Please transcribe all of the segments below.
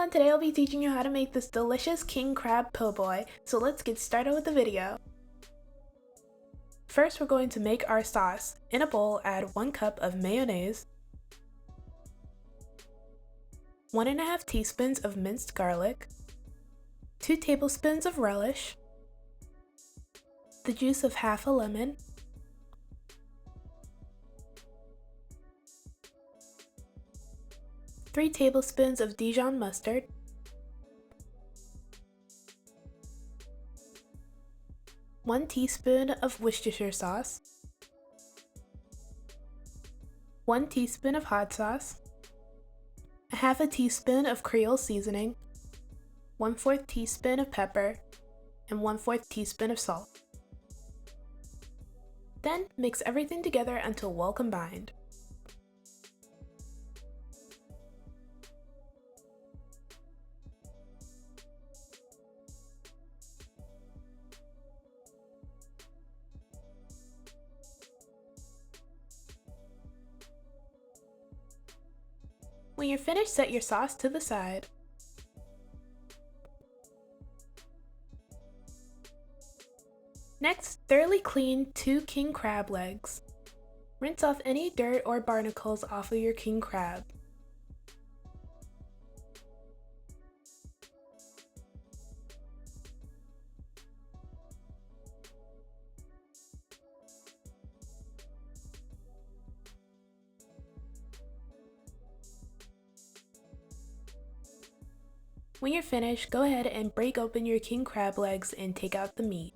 everyone, today I'll be teaching you how to make this delicious king crab po' boy, so let's get started with the video. First, we're going to make our sauce. In a bowl, add 1 cup of mayonnaise, 1.5 teaspoons of minced garlic, 2 tablespoons of relish, the juice of half a lemon, three tablespoons of Dijon mustard, 1 teaspoon of Worcestershire sauce, 1 teaspoon of hot sauce, a half a teaspoon of Creole seasoning, 1/4 teaspoon of pepper, and 1/4 teaspoon of salt. Then mix everything together until well combined. When you're finished, set your sauce to the side. Next, thoroughly clean 2 king crab legs. Rinse off any dirt or barnacles off of your king crab. When you're finished, go ahead and break open your king crab legs and take out the meat.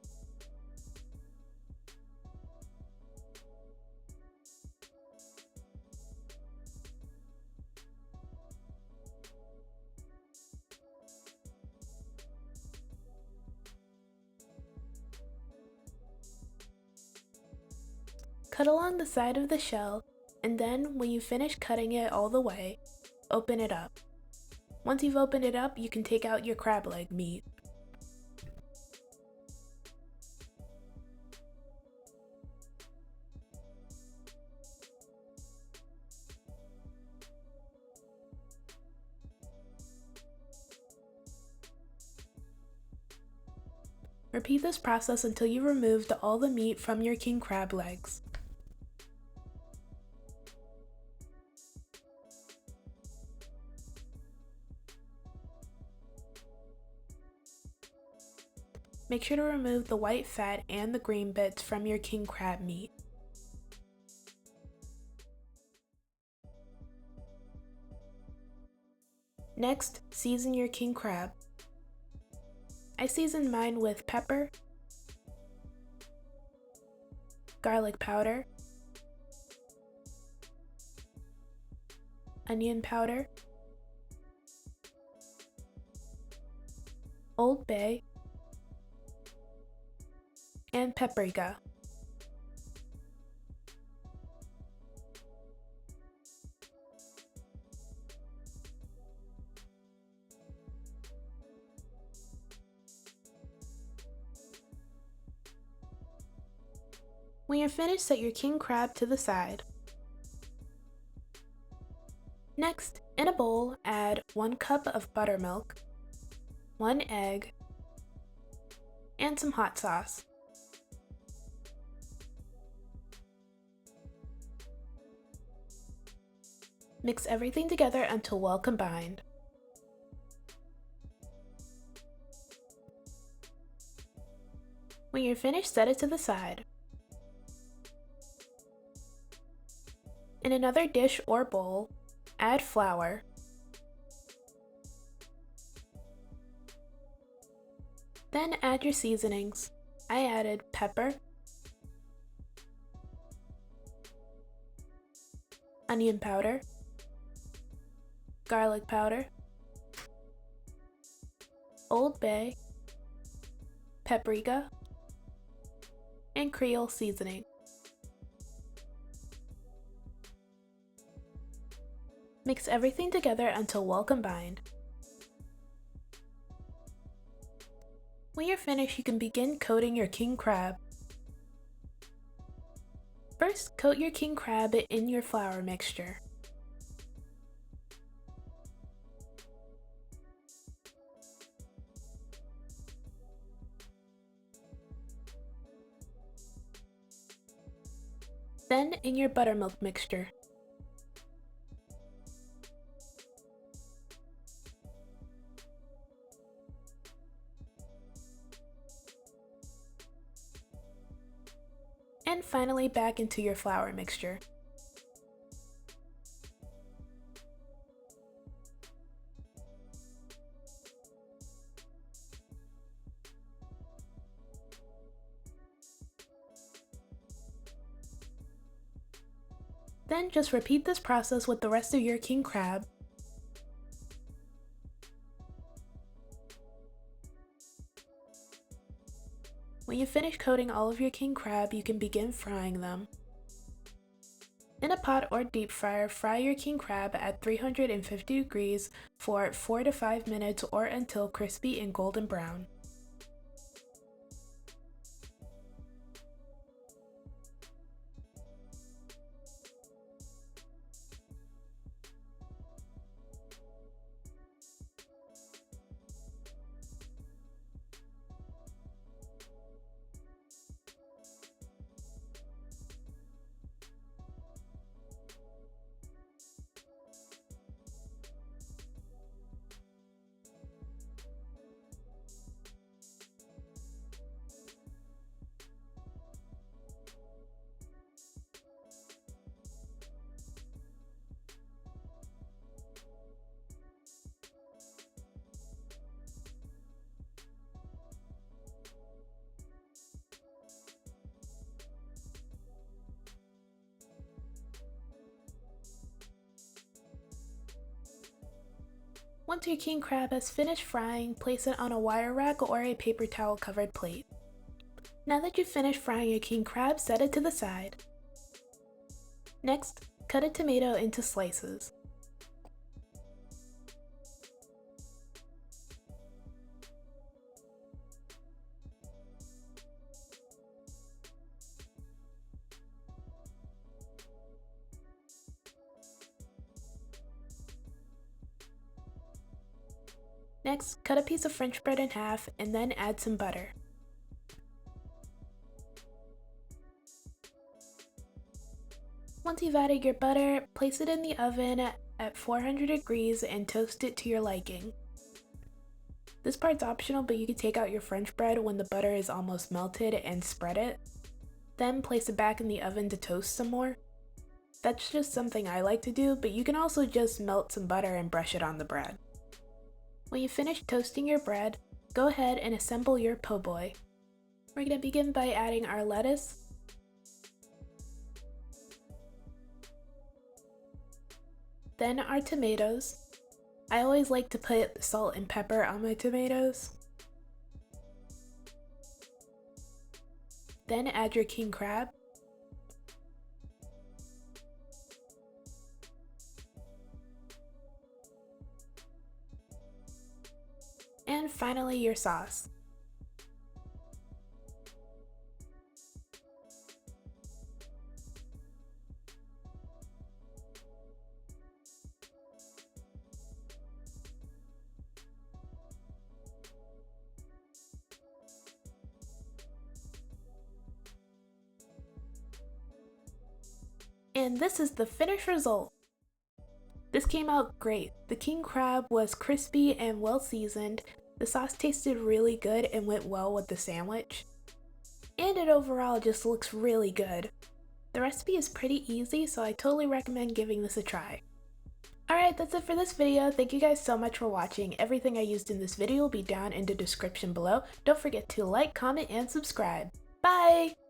Cut along the side of the shell, and then when you finish cutting it all the way, open it up. Once you've opened it up, you can take out your crab leg meat. Repeat this process until you've removed all the meat from your king crab legs. Make sure to remove the white fat and the green bits from your king crab meat. Next, season your king crab. I seasoned mine with pepper, garlic powder, onion powder, Old Bay, and paprika. When you're finished, set your king crab to the side. Next, in a bowl, add 1 cup of buttermilk, 1 egg, and some hot sauce. Mix everything together until well combined. When you're finished, set it to the side. In another dish or bowl, add flour, then add your seasonings. I added pepper, onion powder, garlic powder, Old Bay, paprika, and Creole seasoning. Mix everything together until well combined. When you're finished, you can begin coating your king crab. First, coat your king crab in your flour mixture. Then in your buttermilk mixture. And finally back into your flour mixture. Then just repeat this process with the rest of your king crab. When you finish coating all of your king crab, you can begin frying them. In a pot or deep fryer, fry your king crab at 350 degrees for 4 to 5 minutes or until crispy and golden brown. Once your king crab has finished frying, place it on a wire rack or a paper towel covered plate. Now that you've finished frying your king crab, set it to the side. Next, cut a tomato into slices. Next, cut a piece of French bread in half and then add some butter. Once you've added your butter, place it in the oven at 400 degrees and toast it to your liking. This part's optional, but you can take out your French bread when the butter is almost melted and spread it. Then place it back in the oven to toast some more. That's just something I like to do, but you can also just melt some butter and brush it on the bread. When you finish toasting your bread, go ahead and assemble your po' boy. We're going to begin by adding our lettuce, then our tomatoes. I always like to put salt and pepper on my tomatoes. Then add your king crab. And finally your sauce. And this is the finished result. This came out great. The king crab was crispy and well seasoned. The sauce tasted really good and went well with the sandwich. And it overall just looks really good. The recipe is pretty easy, so I totally recommend giving this a try. Alright, that's it for this video. Thank you guys so much for watching. Everything I used in this video will be down in the description below. Don't forget to like, comment, and subscribe. Bye!